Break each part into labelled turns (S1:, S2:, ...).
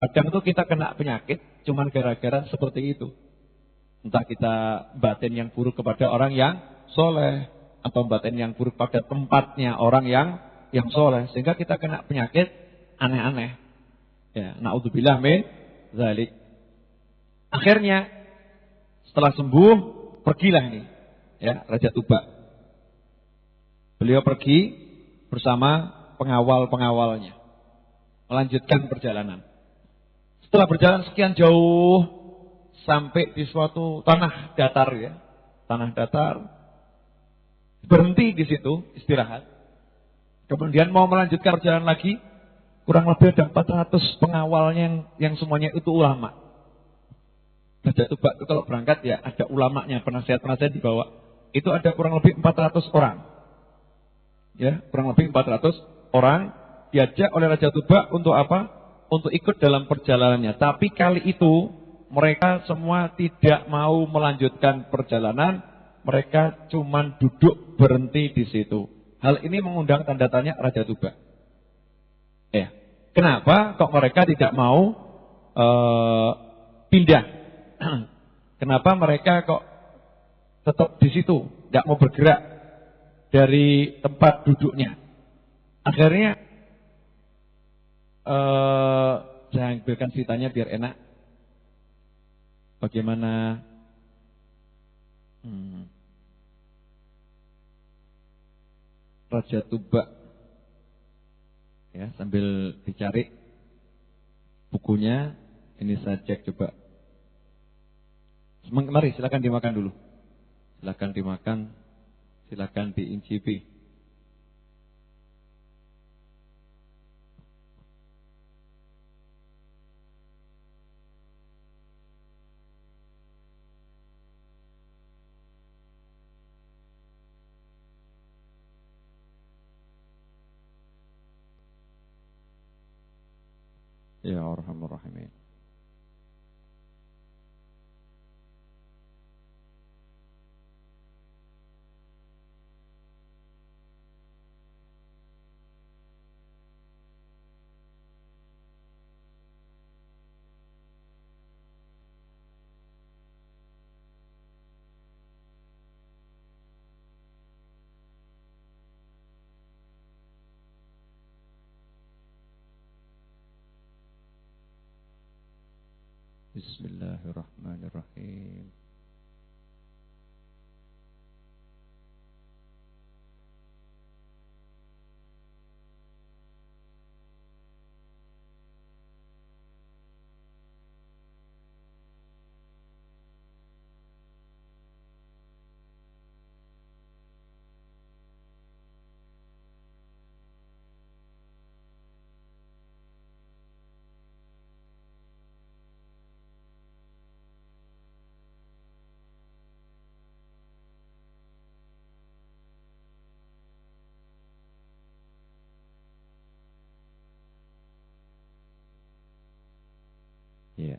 S1: Kadang tuh kita kena penyakit cuman gara-gara seperti itu. Entah kita batin yang buruk kepada orang yang soleh, atau batin yang buruk pada tempatnya orang yang soleh, sehingga kita kena penyakit aneh-aneh. Ya, naudzubillah min dzalik. Akhirnya setelah sembuh, pergilah nih, ya, Raja Tuba. Beliau pergi bersama pengawal-pengawalnya, melanjutkan perjalanan. Setelah berjalan sekian jauh, sampai di suatu tanah datar, ya, tanah datar. Berhenti di situ, istirahat. Kemudian mau melanjutkan perjalanan lagi, kurang lebih ada 400 pengawalnya yang semuanya itu ulama. Raja Tuba itu kalau berangkat ya ada ulamanya, penasihat-penasihat dibawa. Itu ada kurang lebih 400 orang. Ya, kurang lebih 400 orang diajak oleh Raja Tuba untuk apa? Untuk ikut dalam perjalanannya. Tapi kali itu mereka semua tidak mau melanjutkan perjalanan. Mereka cuma duduk berhenti di situ. Hal ini mengundang tanda tanya Raja Tuba. Ya, kenapa kok mereka tidak mau pindah? Kenapa mereka kok tetap di situ, tidak mau bergerak dari tempat duduknya? Akhirnya saya ambilkan ceritanya biar enak. Bagaimana Raja Tuba, ya, sambil dicari bukunya. Ini saya cek coba. Mari silakan dimakan dulu. Silakan dimakan, silakan diincipi. Ya Arhamar Rahimin. Bismillahirrahmanirrahim. Ya.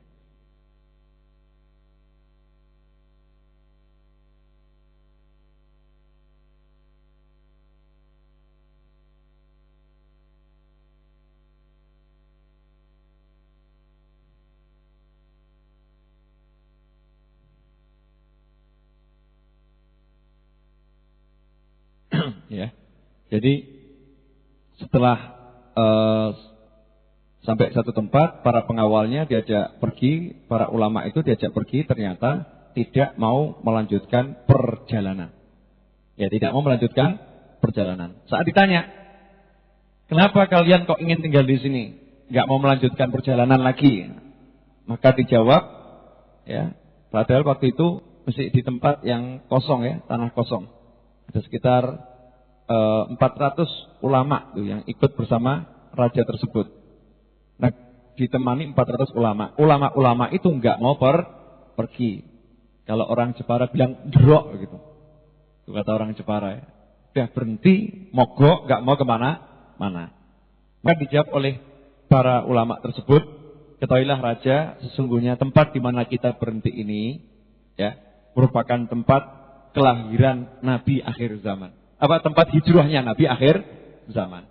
S1: Ya. Jadi setelah sampai satu tempat, para pengawalnya diajak pergi, para ulama itu diajak pergi, ternyata tidak mau melanjutkan perjalanan. Ya, tidak mau melanjutkan perjalanan. Saat ditanya, kenapa kalian kok ingin tinggal di sini, nggak mau melanjutkan perjalanan lagi? Maka dijawab, ya, padahal waktu itu mesti di tempat yang kosong, ya, tanah kosong. Ada sekitar 400 ulama tuh yang ikut bersama raja tersebut. Nah, ditemani 400 ulama. Ulama-ulama itu nggak mau pergi. Kalau orang Jepara bilang drok gitu. Itu kata orang Jepara, ya. Udah berhenti, mogok, nggak mau kemana-mana. Maka dijawab oleh para ulama tersebut, ketahuilah raja, sesungguhnya tempat di mana kita berhenti ini, ya, merupakan tempat kelahiran Nabi akhir zaman. Apa tempat hijrahnya Nabi akhir zaman.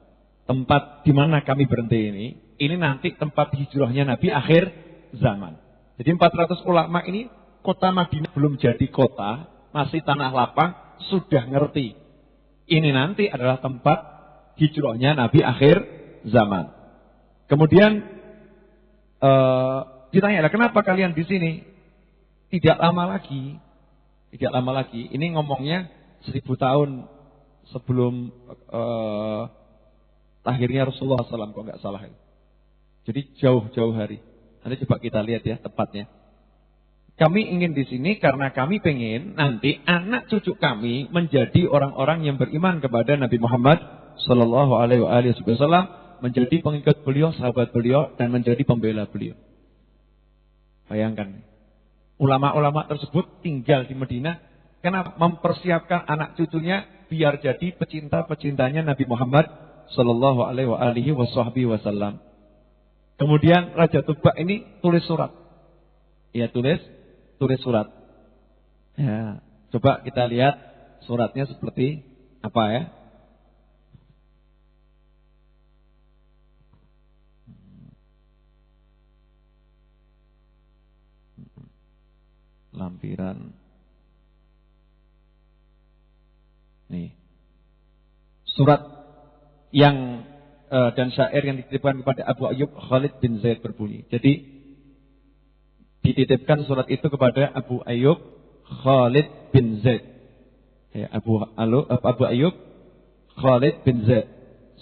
S1: Tempat di mana kami berhenti ini Ini nanti tempat hijrahnya Nabi akhir zaman. Jadi 400 ulama ini kota Madinah belum jadi kota, masih tanah lapang, sudah ngerti. Ini nanti adalah tempat hijrahnya Nabi akhir zaman. Kemudian ditanya, kenapa kalian di sini? Tidak lama lagi. Ini ngomongnya 1000 tahun sebelum lahirnya Rasulullah SAW, kalau nggak salah. Jadi jauh-jauh hari. Nanti coba kita lihat ya tepatnya. Kami ingin di sini karena kami pengen nanti anak cucu kami menjadi orang-orang yang beriman kepada Nabi Muhammad Sallallahu Alaihi Wasallam, menjadi pengikut beliau, sahabat beliau, dan menjadi pembela beliau. Bayangkan, ulama-ulama tersebut tinggal di Madinah karena mempersiapkan anak cucunya biar jadi pecinta-pecintanya Nabi Muhammad Sallallahu Alaihi Wasallam. Kemudian Raja Tuba ini tulis surat. Ya, tulis surat. Ya, coba kita lihat suratnya seperti apa ya. Lampiran. Nih. Surat yang dan syair yang dititipkan kepada Abu Ayyub Khalid bin Zaid berbunyi. Jadi dititipkan surat itu kepada Abu Ayyub Khalid bin Zaid. Ya, Abu Ayyub Khalid bin Zaid,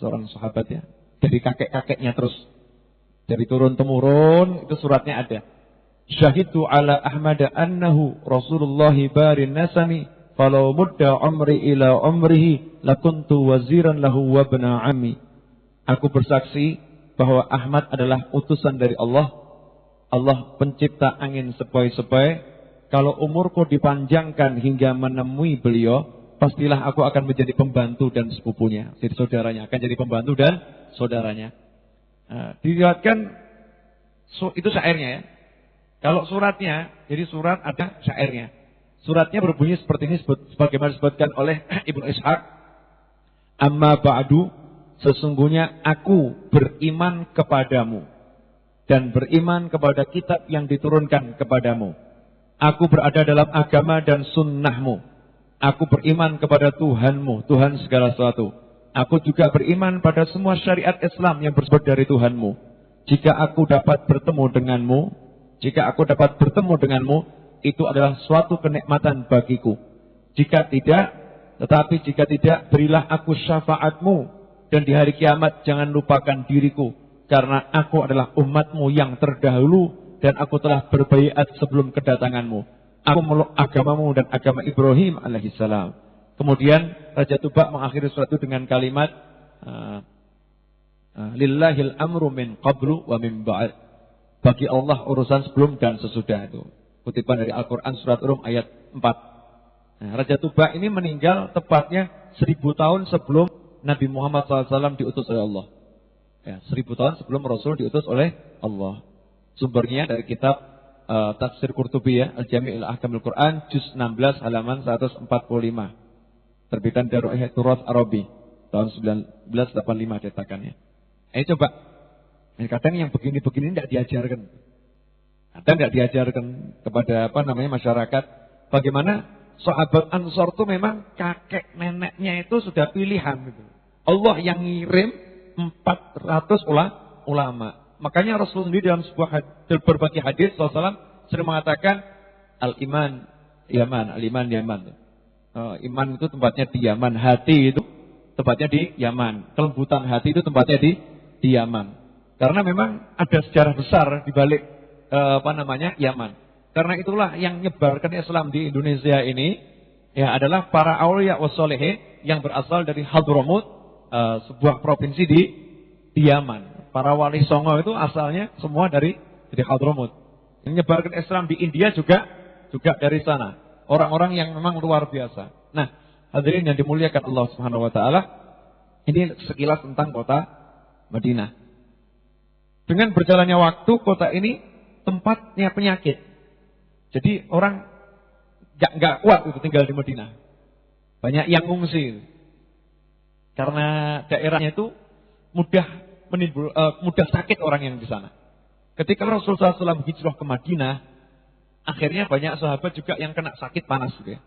S1: seorang sahabat ya. Dari kakek-kakeknya terus. Dari turun-temurun itu suratnya ada. Syahidu ala Ahmad annahu Rasulullah barin nasami falau mudda umri ila umrihi lakuntu waziran lahu wa bna ammi. Aku bersaksi bahwa Ahmad adalah utusan dari Allah. Allah pencipta angin sepoi-sepoi. Kalau umurku dipanjangkan hingga menemui beliau, pastilah aku akan menjadi pembantu dan sepupunya. Jadi saudaranya akan jadi pembantu dan saudaranya. Diriwayatkan itu syairnya ya. Kalau suratnya, jadi surat ada syairnya. Suratnya berbunyi seperti ini, sebagaimana disebutkan oleh Ibnu Ishaq. Amma ba'du, sesungguhnya aku beriman kepadamu dan beriman kepada kitab yang diturunkan kepadamu. Aku berada dalam agama dan sunnahmu. Aku beriman kepada Tuhanmu, Tuhan segala sesuatu. Aku juga beriman pada semua syariat Islam yang bersumber dari Tuhanmu. Jika aku dapat bertemu denganmu, itu adalah suatu kenikmatan bagiku. Jika tidak, berilah aku syafaatmu. Dan di hari kiamat jangan lupakan diriku. Karena aku adalah umatmu yang terdahulu. Dan aku telah berbaiat sebelum kedatanganmu. Aku meluk agamamu dan agama Ibrahim alaihissalam. Kemudian Raja Tuba mengakhiri surat itu dengan kalimat Lillahil amru min qablu wa min ba'd. Bagi Allah urusan sebelum dan sesudah itu. Kutipan dari Al-Quran surat Rum ayat 4. Nah, Raja Tuba ini meninggal tepatnya 1000 tahun sebelum Nabi Muhammad SAW diutus oleh Allah. Ya, 1000 tahun sebelum Rasul diutus oleh Allah. Sumbernya dari kitab Tafsir Qurtubi ya, Al-Jami' al-Ahkamil Quran, juz 16 halaman 145. Terbitan Darul Turas Arabi tahun 1985 cetakannya. Coba. Kadang yang begini-begini tidak diajarkan. Kadang tidak diajarkan kepada masyarakat. Bagaimana sahabat Ansor itu memang kakek neneknya itu sudah pilihan gitu. Allah yang ngirim 400 ulama. Makanya Rasul sendiri dalam berbagai hadis SAW sering mengatakan al-iman Yaman, al-iman Yaman. Iman itu tempatnya di Yaman, hati itu tempatnya di Yaman. Kelembutan hati itu tempatnya di Yaman. Karena memang ada sejarah besar di balik Yaman. Karena itulah yang menyebarkan Islam di Indonesia ini ya adalah para auliya wassalihin yang berasal dari Hadramut, sebuah provinsi di Yaman. Para wali songo itu asalnya semua dari Hadramut. Yang menyebarkan Islam di India juga dari sana. Orang-orang yang memang luar biasa. Nah, hadirin yang dimuliakan Allah Subhanahu wa taala, ini sekilas tentang kota Madinah. Dengan berjalannya waktu, kota ini tempatnya penyakit. Jadi orang nggak kuat itu tinggal di Madinah. Banyak yang ngungsi. Karena daerahnya itu mudah mudah sakit orang yang di sana. Ketika Rasulullah SAW hijrah ke Madinah, akhirnya banyak sahabat juga yang kena sakit panas gitu ya.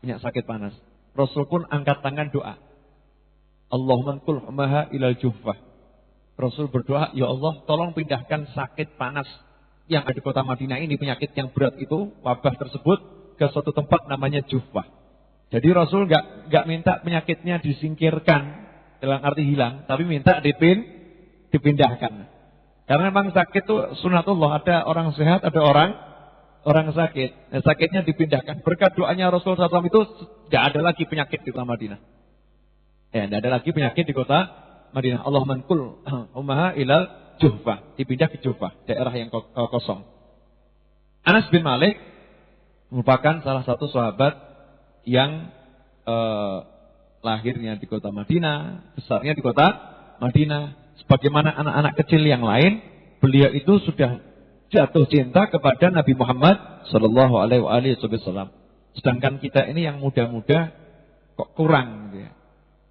S1: Banyak sakit panas. Rasul pun angkat tangan doa. Allahumma anqul humaha ilal juhfah. Rasul berdoa, ya Allah tolong pindahkan sakit panas yang ada di kota Madinah ini, penyakit yang berat itu, wabah tersebut ke suatu tempat namanya Juhfah. Jadi Rasul nggak minta penyakitnya disingkirkan dalam arti hilang, tapi minta dipindahkan. Karena memang sakit itu sunatullah, ada orang sehat, ada orang sakit. Nah, sakitnya dipindahkan. Berkat doanya Rasulullah SAW itu tidak ada lagi penyakit di kota Madinah. Ya, tidak ada lagi penyakit di kota Madinah. Allahumma anqul ummaha ilal Juhfah, dipindah ke Juhfah, daerah yang kosong. Anas bin Malik merupakan salah satu sahabat yang lahirnya di kota Madinah, besarnya di kota Madinah. Sebagaimana anak-anak kecil yang lain, beliau itu sudah jatuh cinta kepada Nabi Muhammad Sallallahu Alaihi Wasallam. Sedangkan kita ini yang muda-muda kok kurang, gitu ya.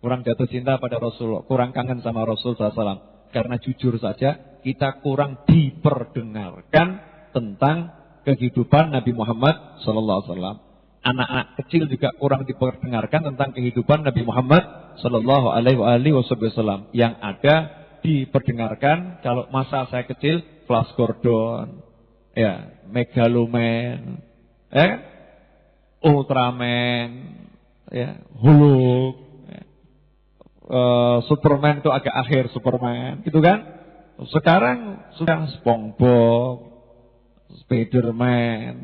S1: Kurang jatuh cinta pada Rasul, kurang kangen sama Rasul SAW. Karena jujur saja kita kurang diperdengarkan tentang kehidupan Nabi Muhammad SAW. Anak-anak kecil juga kurang diperdengarkan tentang kehidupan Nabi Muhammad SAW. Yang ada diperdengarkan kalau masa saya kecil, Flash Gordon, ya, Megaloman, Ultraman, ya, Hulk. Superman itu agak akhir Superman, gitu kan? Sekarang sudah SpongeBob, Spiderman,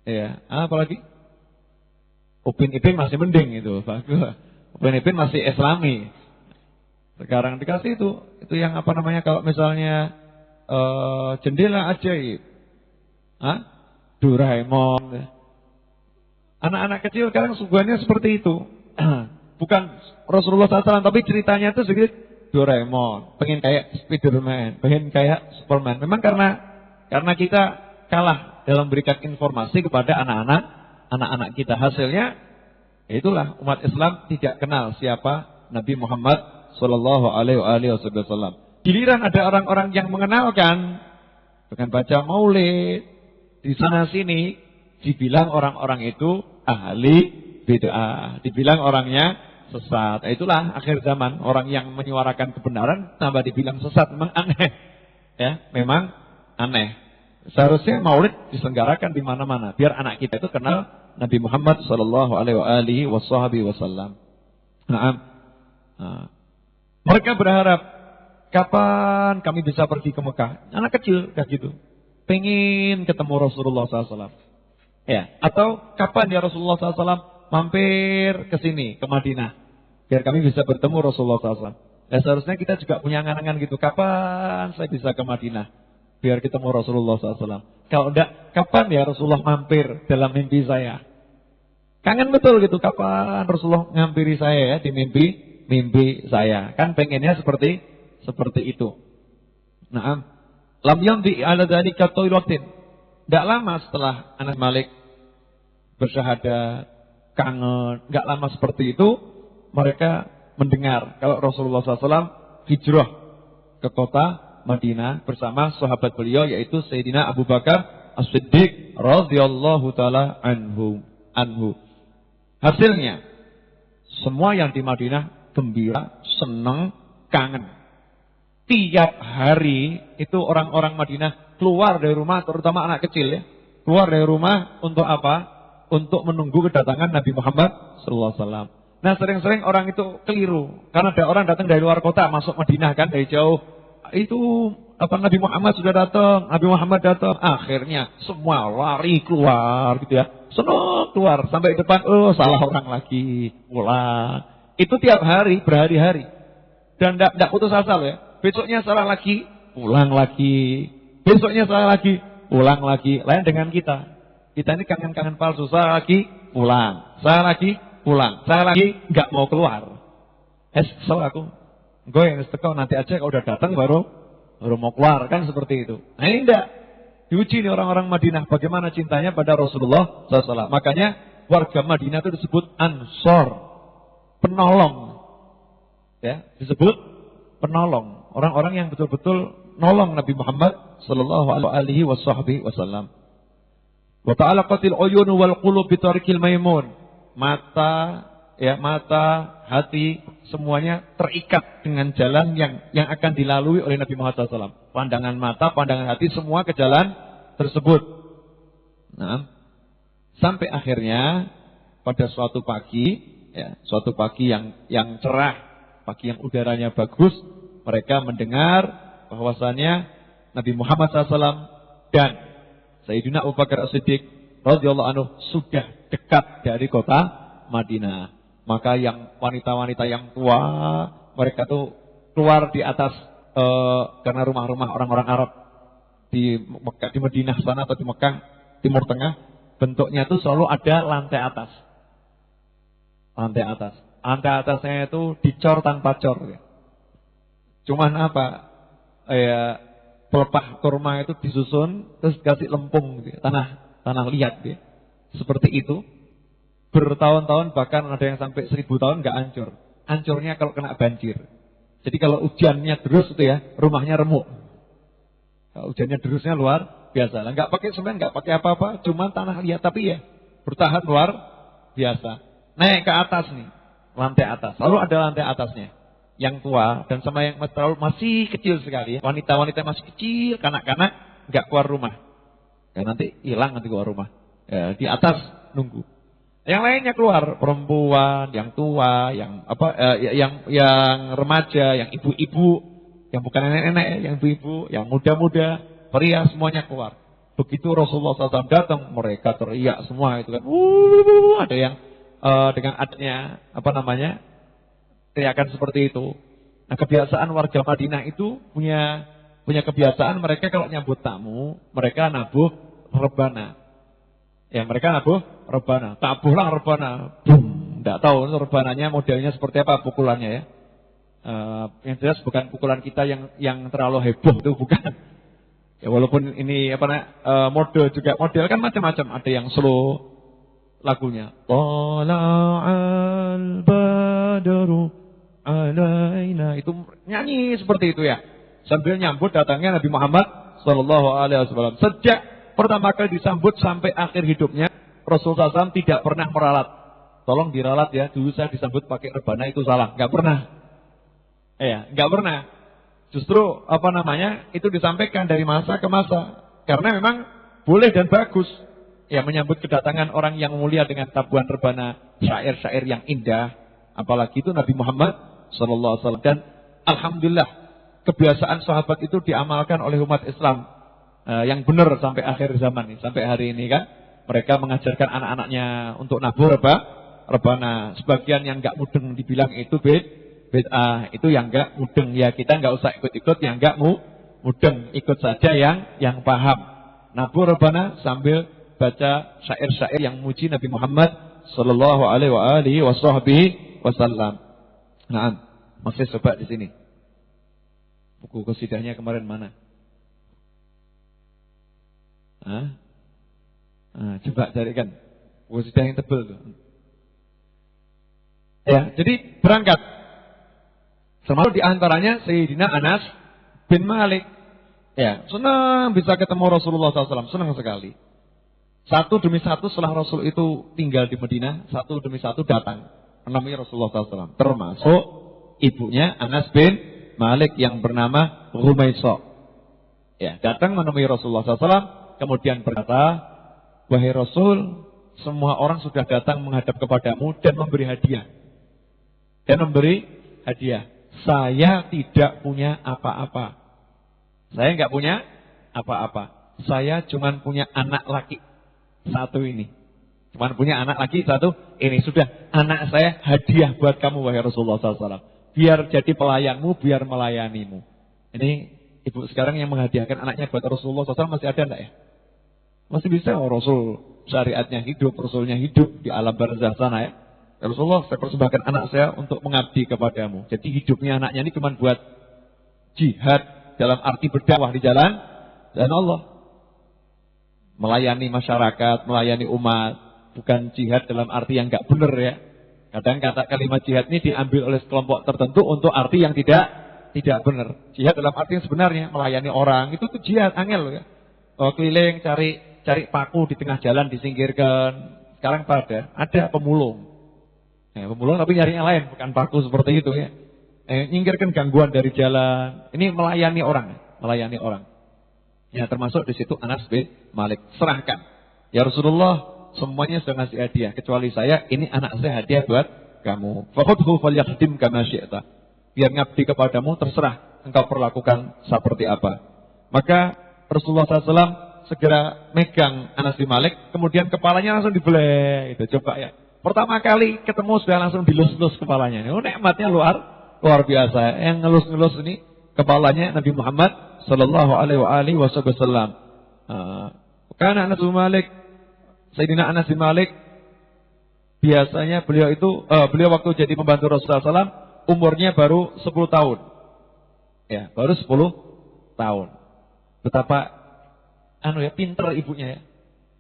S1: ya, apalagi? Upin Ipin masih mending itu, bagus. Upin Ipin masih Islami. Sekarang dikasih itu yang apa namanya kalau misalnya jendela ajaib, Doraemon. Anak-anak kecil sekarang suguhannya seperti itu. Bukan Rasulullah SAW, tapi ceritanya itu sedikit Doraemon, pengen kayak Spiderman, pengen kayak Superman. Memang karena kita kalah dalam berikan informasi kepada anak-anak kita. Hasilnya, itulah umat Islam tidak kenal siapa Nabi Muhammad Sallallahu Alaihi Wasallam. Giliran ada orang-orang yang mengenalkan dengan baca maulid di sana sini, dibilang orang-orang itu ahli bid'ah, dibilang orangnya sesat. Itulah akhir zaman, orang yang menyuarakan kebenaran tambah dibilang sesat. Memang aneh, ya, memang aneh. Seharusnya maulid diselenggarakan di mana-mana biar anak kita itu kenal Nabi Muhammad Sallallahu Alaihi Wasallam. Mereka berharap kapan kami bisa pergi ke Mekah. Anak kecil kayak gitu, pengen ketemu Rasulullah SAW. Ya, atau kapan ya Rasulullah SAW mampir ke sini, ke Madinah, biar kami bisa bertemu Rasulullah SAW. Ya, seharusnya kita juga punya angan-angan gitu. Kapan saya bisa ke Madinah, biar ketemu Rasulullah SAW. Kalau enggak, kapan ya Rasulullah mampir dalam mimpi saya. Kangen betul gitu, kapan Rasulullah ngampiri saya ya di mimpi saya. Kan pengennya seperti itu. Naam. Lam yamdi ala dzalika tawil waqtin. Tidak lama setelah Anas Malik bersyahadat, kangen, nggak lama seperti itu, mereka mendengar kalau Rasulullah SAW hijrah ke kota Madinah bersama sahabat beliau yaitu Sayyidina Abu Bakar As-Siddiq radhiyallahu taala anhu. Hasilnya semua yang di Madinah gembira, senang, kangen. Tiap hari itu orang-orang Madinah keluar dari rumah, terutama anak kecil ya, keluar dari rumah untuk apa? Untuk menunggu kedatangan Nabi Muhammad SAW. Nah, sering-sering orang itu keliru. Karena ada orang datang dari luar kota, masuk Madinah kan dari jauh. Itu Nabi Muhammad sudah datang, Nabi Muhammad datang. Akhirnya semua lari keluar gitu ya. Senang keluar sampai depan, salah orang lagi, pulang. Itu tiap hari, berhari-hari. Dan tidak putus asa loh ya. Besoknya salah lagi, pulang lagi. Besoknya salah lagi, pulang lagi. Lain dengan kita. Kita ini kangen-kangen palsu, saya lagi pulang, saya lagi pulang, saya lagi nggak mau keluar. Kesel aku, gue yang teko nanti aja kalau udah datang baru mau keluar kan seperti itu. Nah ini enggak, diuji nih orang-orang Madinah bagaimana cintanya pada Rasulullah SAW. Makanya warga Madinah itu disebut Ansor, penolong, ya disebut penolong. orang-orang yang betul-betul nolong Nabi Muhammad sallallahu alaihi wasallam. Wa ta'alaqatil uyun wal qulub bi tariqil maimun. Mata, hati semuanya terikat dengan jalan yang akan dilalui oleh Nabi Muhammad SAW. Pandangan mata, pandangan hati semua ke jalan tersebut. Nah, sampai akhirnya pada suatu pagi yang cerah, pagi yang udaranya bagus, mereka mendengar bahwasannya Nabi Muhammad SAW dan Sayyidina Abu Bakar As-Siddiq radhiyallahu anhu sudah dekat dari kota Madinah. Maka yang wanita-wanita yang tua, mereka tuh keluar di atas karena rumah-rumah orang-orang Arab di Mekah, di Madinah sana atau di Mekah Timur Tengah, bentuknya itu selalu ada lantai atas. Lantai atasnya itu dicor tanpa cor. Cuman apa? Pelepah kurma itu disusun terus kasih lempung gitu, tanah liat gitu. Seperti itu. Bertahun-tahun, bahkan ada yang sampai 1000 tahun nggak hancur. Hancurnya kalau kena banjir. Jadi kalau hujannya terus itu ya, rumahnya remuk. Kalau hujannya terusnya luar biasa. Nggak pakai semen, nggak pakai apa-apa, cuma tanah liat, tapi ya bertahan luar biasa. Naik ke atas nih, lantai atas. Lalu ada lantai atasnya. Yang tua dan sama yang masih kecil sekali. Wanita-wanita masih kecil, kanak-kanak nggak keluar rumah. Ya, nanti hilang nanti keluar rumah. Ya, di atas nunggu. Yang lainnya keluar, perempuan, yang tua, yang remaja, yang ibu-ibu, yang bukan nenek-nenek, yang ibu-ibu, yang muda-muda, pria semuanya keluar. Begitu Rasulullah SAW datang, mereka teriak semua itu kan. Ada yang dengan adanya teriakan seperti itu. Nah, kebiasaan warga Madinah itu punya kebiasaan, mereka kalau nyambut tamu, mereka nabuh rebana. Ya, mereka nabuh rebana. Tabuhlah rebana. Boom. Tidak tahu rebananya modelnya seperti apa pukulannya ya. Yang jelas bukan pukulan kita yang terlalu heboh, itu bukan. Ya, walaupun ini model kan macam-macam. Ada yang slow lagunya. Tala'al badru alaina. Itu nyanyi seperti itu ya. Sambil nyambut datangnya Nabi Muhammad SAW. Sejak pertama kali disambut sampai akhir hidupnya, Rasulullah SAW tidak pernah meralat. Tolong diralat ya, dulu saya disambut pakai rebana itu salah, nggak pernah. Nggak pernah. Justru itu disampaikan dari masa ke masa, karena memang boleh dan bagus. Ya, menyambut kedatangan orang yang mulia dengan tabuhan rebana, syair-syair yang indah, apalagi itu Nabi Muhammad SAW. Dan alhamdulillah kebiasaan sahabat itu diamalkan oleh umat Islam. Yang benar sampai akhir zaman, sampai hari ini kan. Mereka mengajarkan anak-anaknya untuk nabuh rebana. Sebagian yang nggak mudeng dibilang itu bid'ah, itu yang nggak mudeng. Ya, kita nggak usah ikut-ikut yang nggak mudeng, ikut saja yang paham. Nabuh rebana sambil baca syair-syair yang muji Nabi Muhammad sallallahu alaihi wasallam. Nah, masih coba di sini. Buku qasidahnya kemarin mana? Coba carikan qasidah yang tebal tuh. Ya, jadi berangkat. Termasuk di antaranya Sayyidina Anas bin Malik. Ya, senang bisa ketemu Rasulullah SAW, senang sekali. Satu demi satu setelah Rasul itu tinggal di Madinah, satu demi satu datang menemui Rasulullah SAW. Termasuk ibunya Anas bin Malik yang bernama Rumaisah. Ya, datang menemui Rasulullah SAW. Kemudian berkata, wahai Rasul, semua orang sudah datang menghadap kepadamu dan memberi hadiah. Saya tidak punya apa-apa. Saya nggak punya apa-apa. Saya cuma punya anak laki satu ini. Cuma punya anak laki satu ini. Sudah, anak saya hadiah buat kamu, wahai Rasulullah SAW. Biar jadi pelayanmu, biar melayanimu. Ini ibu sekarang yang menghadiahkan anaknya buat Rasulullah SAW masih ada enggak ya? Masih bisa. Rasul syariatnya hidup, Rasulnya hidup di alam barzah sana ya. Rasulullah, saya persembahkan anak saya untuk mengabdi kepadamu. Jadi hidupnya anaknya ini cuma buat jihad dalam arti berdakwah di jalan dan Allah. Melayani masyarakat, melayani umat. Bukan jihad dalam arti yang enggak benar ya. Kadang kata kalimat jihad ini diambil oleh kelompok tertentu untuk arti yang tidak tidak benar. Jihad dalam arti yang sebenarnya melayani orang itu tuh jihad, angel loh ya. Keliling cari paku di tengah jalan disingkirkan. Sekarang ada pemulung. Pemulung tapi nyari yang lain, bukan paku seperti itu ya. Nyingkirkan gangguan dari jalan. Ini melayani orang, melayani orang. Ya termasuk di situ Anas bin Malik. Serahkan. Ya Rasulullah, semuanya sudah ngasih hadiah kecuali saya. Ini anak saya hadiah buat kamu. Fakhudhu falyakhdim kama syi'ta. Biar ngabdi kepadamu, terserah engkau perlakukan seperti apa. Maka Rasulullah SAW segera megang Anas bin Malik, kemudian kepalanya langsung dibelai. Itu coba ya. Pertama kali ketemu sudah langsung dilus-lus kepalanya. Nikmatnya luar biasa. Yang ngelus-ngelus ini kepalanya Nabi Muhammad sallallahu alaihi wasallam. Karena Anas bin Malik, Sayyidina Anas bin Malik, biasanya beliau waktu jadi pembantu Rasulullah SAW, umurnya baru 10 tahun. Ya, baru 10 tahun. Betapa pinter ibunya ya.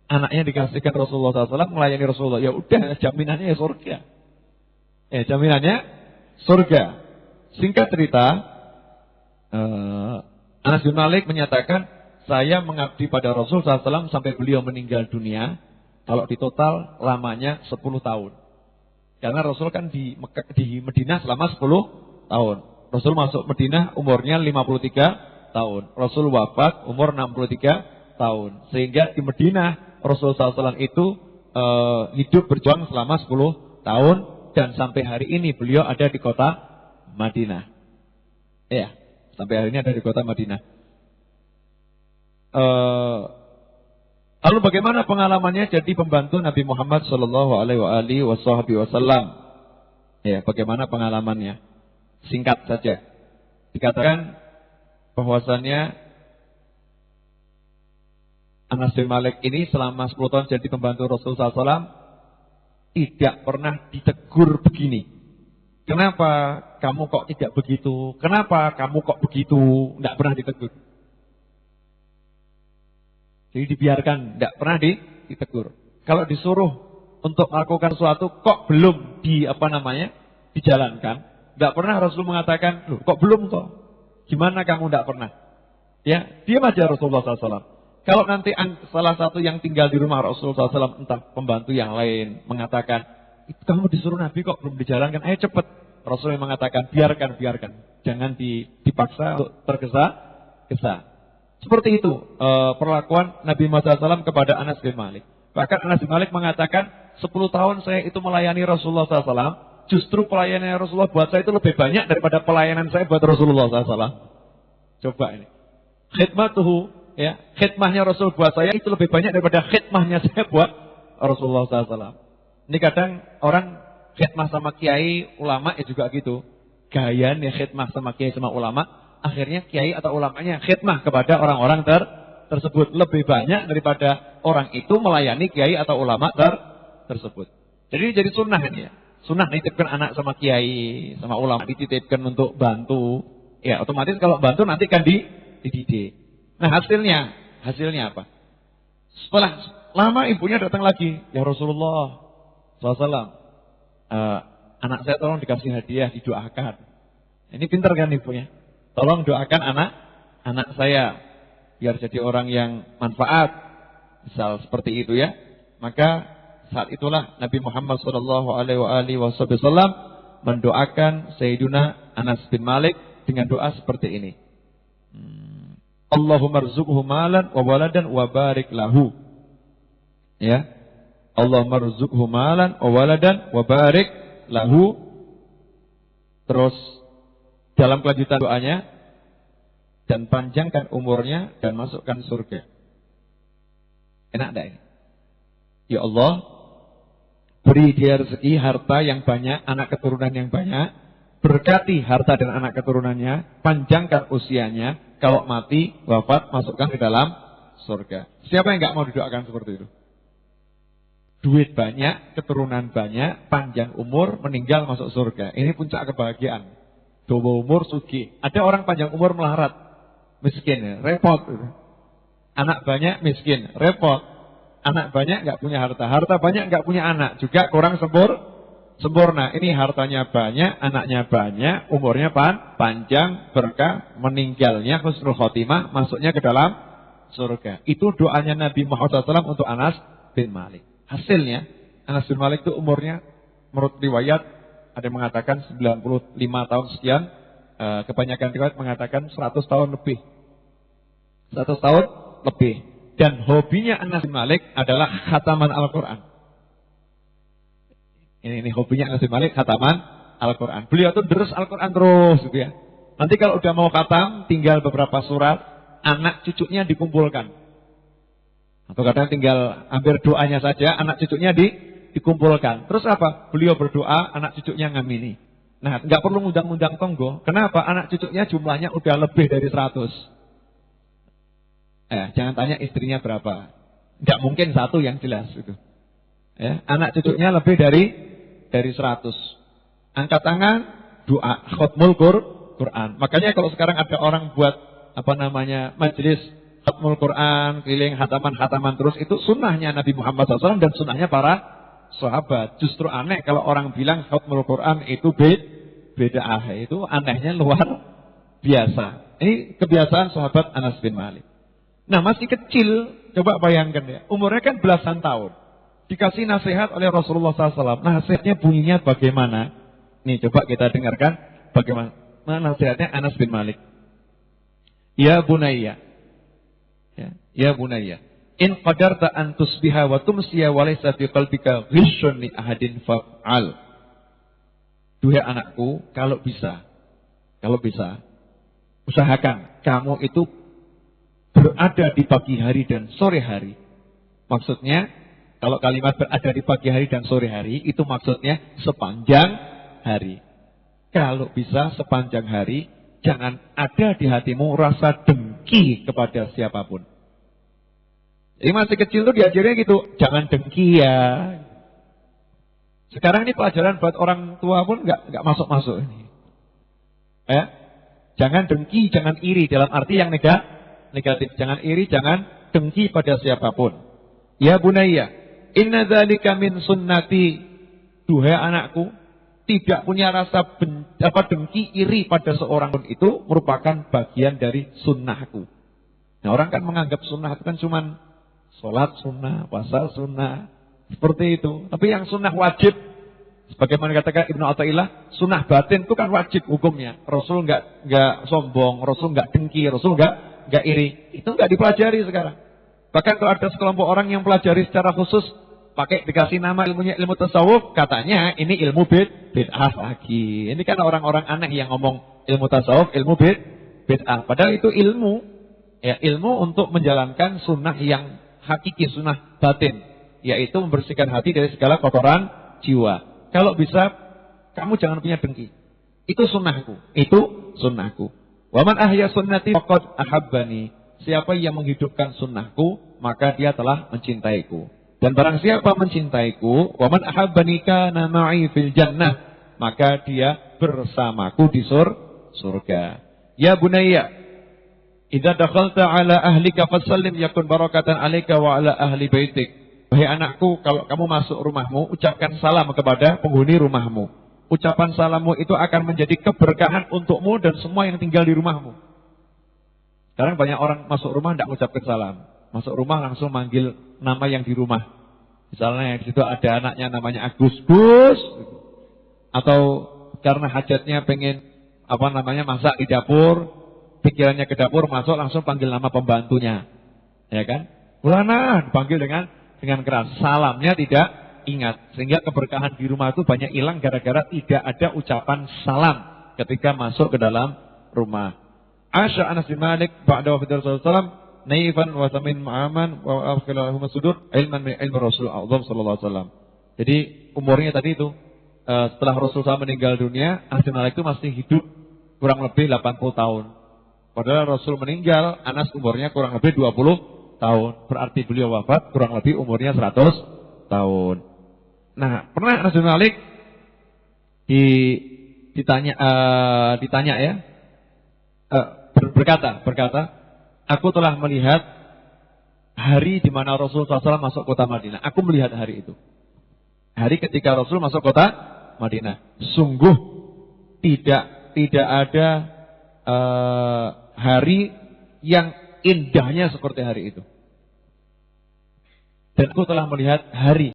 S1: Anaknya dikasihkan Rasulullah SAW melayani Rasulullah. Ya udah, jaminannya ya surga. Jaminannya surga. Singkat cerita, Anas bin Malik menyatakan, saya mengabdi pada Rasulullah SAW sampai beliau meninggal dunia. Kalau di total lamanya 10 tahun. Karena Rasul kan di Madinah selama 10 tahun. Rasul masuk Madinah umurnya 53 tahun. Rasul wafat umur 63 tahun. Sehingga di Madinah Rasulullah SAW itu hidup berjuang selama 10 tahun. Dan sampai hari ini beliau ada di kota Madinah. Ya, sampai hari ini ada di kota Madinah. Lalu bagaimana pengalamannya jadi pembantu Nabi Muhammad sallallahu alaihi wasallam? Ya, bagaimana pengalamannya? Singkat saja. Dikatakan bahwasannya Anas bin Malik ini selama 10 tahun jadi pembantu Rasulullah SAW tidak pernah ditegur begini. Kenapa kamu kok tidak begitu? Kenapa kamu kok begitu? Tidak pernah ditegur. Jadi dibiarkan, tidak pernah ditegur. Kalau disuruh untuk melakukan sesuatu, kok belum dijalankan? Tidak pernah Rasul mengatakan, loh kok belum kok? Gimana kamu tidak pernah? Ya, diam aja Rasulullah SAW. Kalau nanti salah satu yang tinggal di rumah Rasulullah SAW, entah pembantu yang lain, mengatakan, kamu disuruh Nabi kok belum dijalankan? Ayo cepet. Rasul mengatakan, biarkan. Jangan dipaksa untuk tergesa-gesa. Seperti itu perlakuan Nabi Muhammad SAW kepada Anas bin Malik. Bahkan Anas bin Malik mengatakan 10 tahun saya itu melayani Rasulullah SAW. Justru pelayanan Rasulullah buat saya itu lebih banyak daripada pelayanan saya buat Rasulullah SAW. Coba ini. Khidmatuhu, ya, khidmahnya Rasul buat saya itu lebih banyak daripada khidmahnya saya buat Rasulullah SAW. Ini kadang orang khidmah sama kiai, ulama ya juga gitu. Gayanya khidmah sama kiai sama ulama. Akhirnya kiai atau ulamanya khidmah kepada orang-orang tersebut lebih banyak daripada orang itu melayani kiai atau ulama tersebut. Jadi sunnah ini ya. Sunnah nitipkan anak sama kiai, sama ulama dititipkan untuk bantu. Ya otomatis kalau bantu nanti kan dididik. Nah hasilnya apa? Setelah lama ibunya datang lagi. Ya Rasulullah SAW, anak saya tolong dikasih hadiah, didoakan. Ini pintar kan ibunya? Tolong doakan anak saya biar jadi orang yang manfaat. Misal seperti itu ya. Maka saat itulah Nabi Muhammad sallallahu alaihi wasallam mendoakan Sayyiduna Anas bin Malik dengan doa seperti ini. Allahumma rzuqhu malan wa waladan wa barik lahu. Ya. Allahumma rzuqhu malan wa waladan wa barik lahu. Terus dalam kelanjutan doanya, dan panjangkan umurnya dan masukkan surga. Enak enggak ini? Ya Allah, beri dia rezeki harta yang banyak, anak keturunan yang banyak, berkati harta dan anak keturunannya, panjangkan usianya, kalau mati, wafat, masukkan ke dalam surga. Siapa yang enggak mau didoakan seperti itu? Duit banyak, keturunan banyak, panjang umur, meninggal masuk surga. Ini puncak kebahagiaan. Dawa umur sugih. Ada orang panjang umur melarat, miskin, repot. Anak banyak miskin, repot. Anak banyak nggak punya harta, harta banyak nggak punya anak, juga kurang sempurna. Ini hartanya banyak, anaknya banyak, umurnya panjang, berkah, meninggalnya husnul khotimah, masuknya ke dalam surga. Itu doanya Nabi Muhammad SAW untuk Anas bin Malik. Hasilnya, Anas bin Malik itu umurnya, menurut riwayat, ada yang mengatakan 95 tahun sekian, kebanyakan riwayat mengatakan 100 tahun lebih. 100 tahun lebih. Dan hobinya Anas bin Malik adalah khataman Al-Quran. Ini hobinya Anas bin Malik, khataman Al-Quran. Beliau tuh deres Al-Quran terus gitu ya. Nanti kalau udah mau khatam, tinggal beberapa surat, anak cucunya dikumpulkan. Atau kadang tinggal hampir doanya saja, anak cucunya dikumpulkan. Terus apa? Beliau berdoa, anak cucunya ngamini. Nah, nggak perlu undang-undang tonggo. Kenapa? Anak cucunya jumlahnya udah lebih dari 100. Jangan tanya istrinya berapa. Nggak mungkin satu yang jelas itu. Anak cucunya lebih dari 100. Angkat tangan, doa, khatmul Quran. Makanya kalau sekarang ada orang buat majelis khatmul Quran, keliling hataman-hataman terus, itu sunnahnya Nabi Muhammad SAW dan sunnahnya para sahabat. Justru aneh kalau orang bilang khatmul Quran itu bid'ah. Itu anehnya luar biasa. Ini kebiasaan sahabat Anas bin Malik. Nah, masih kecil, coba bayangkan ya, umurnya kan belasan tahun. Dikasih nasihat oleh Rasulullah SAW. Nasihatnya bunyinya bagaimana? Nih coba kita dengarkan bagaimana nasihatnya Anas bin Malik. Ya bunayya. Ya bunayya. In qadarta an tusbiha wa tumsiya wa laysa fi qalbika ghishun li ahadin fa'al. Duhai anakku, kalau bisa, usahakan kamu itu berada di pagi hari dan sore hari. Maksudnya, kalau kalimat berada di pagi hari dan sore hari, itu maksudnya sepanjang hari. Kalau bisa sepanjang hari, jangan ada di hatimu rasa dengki kepada siapapun. Jadi masih kecil tuh diajarnya gitu, jangan dengki ya. Sekarang ini pelajaran buat orang tua pun nggak masuk ini. Jangan dengki, jangan iri dalam arti yang negatif. Jangan iri, jangan dengki pada siapapun. Ya bunayya. Inna dzalika min sunnati. Duhai anakku, tidak punya rasa dengki, iri pada seorang pun itu merupakan bagian dari sunnahku. Nah, orang kan menganggap sunnah itu kan cuman sholat sunnah, puasa sunnah, seperti itu. Tapi yang sunnah wajib, sebagaimana katakan Ibnu Athaillah, sunnah batin itu kan wajib hukumnya. Rasul nggak sombong, Rasul nggak dengki, Rasul nggak iri. Itu nggak dipelajari sekarang. Bahkan kalau ada sekelompok orang yang pelajari secara khusus, pakai dikasih nama ilmunya ilmu tasawuf, katanya ini ilmu bid'ah lagi. Ini kan orang-orang aneh yang ngomong ilmu tasawuf, ilmu bid'ah. Padahal itu ilmu, ilmu untuk menjalankan sunnah yang hakiki, sunnah batin, yaitu membersihkan hati dari segala kotoran jiwa. Kalau bisa, kamu jangan punya dengki. Itu sunnahku. Wa man ahya sunnati faqad ahabbani. Siapa yang menghidupkan sunnahku, maka dia telah mencintaiku. Dan barang siapa mencintaiku, wa man ahabbani kana ma'i fil jannah, maka dia bersamaku di surga. Ya bunayya, idza dakhalta ala ahlika fasallim yakun barakatan 'alaika wa 'ala ahli baitik. Wahai anakku, kalau kamu masuk rumahmu, ucapkan salam kepada penghuni rumahmu. Ucapan salammu itu akan menjadi keberkahan untukmu dan semua yang tinggal di rumahmu. Sekarang banyak orang masuk rumah tidak mengucapkan salam. Masuk rumah langsung manggil nama yang di rumah. Misalnya di situ ada anaknya namanya Agus, Gus. Atau karena hajatnya pengen masak di dapur, pikirannya ke dapur, masuk langsung panggil nama pembantunya. Ya kan? Fulana dipanggil dengan keras. Salamnya tidak ingat. Sehingga keberkahan di rumah itu banyak hilang gara-gara tidak ada ucapan salam ketika masuk ke dalam rumah. Asya Anas bin Malik ba'da wafatir Rasulullah naifan wa samin ma'aman wa afkilahum sudur ilman min ilmi Rasulullah sallallahu alaihi wasallam. Jadi umurnya tadi itu setelah Rasulullah meninggal dunia, Anas bin Malik itu masih hidup kurang lebih 80 tahun. Padahal Rasul meninggal, Anas umurnya kurang lebih 20 tahun. Berarti beliau wafat kurang lebih umurnya 100 tahun. Nah, pernah Anas bin Malik ditanya ya, berkata, aku telah melihat hari di mana Rasul SAW masuk kota Madinah. Aku melihat hari itu. Hari ketika Rasul masuk kota Madinah. Sungguh tidak ada hari yang indahnya seperti hari itu. Dan aku telah melihat hari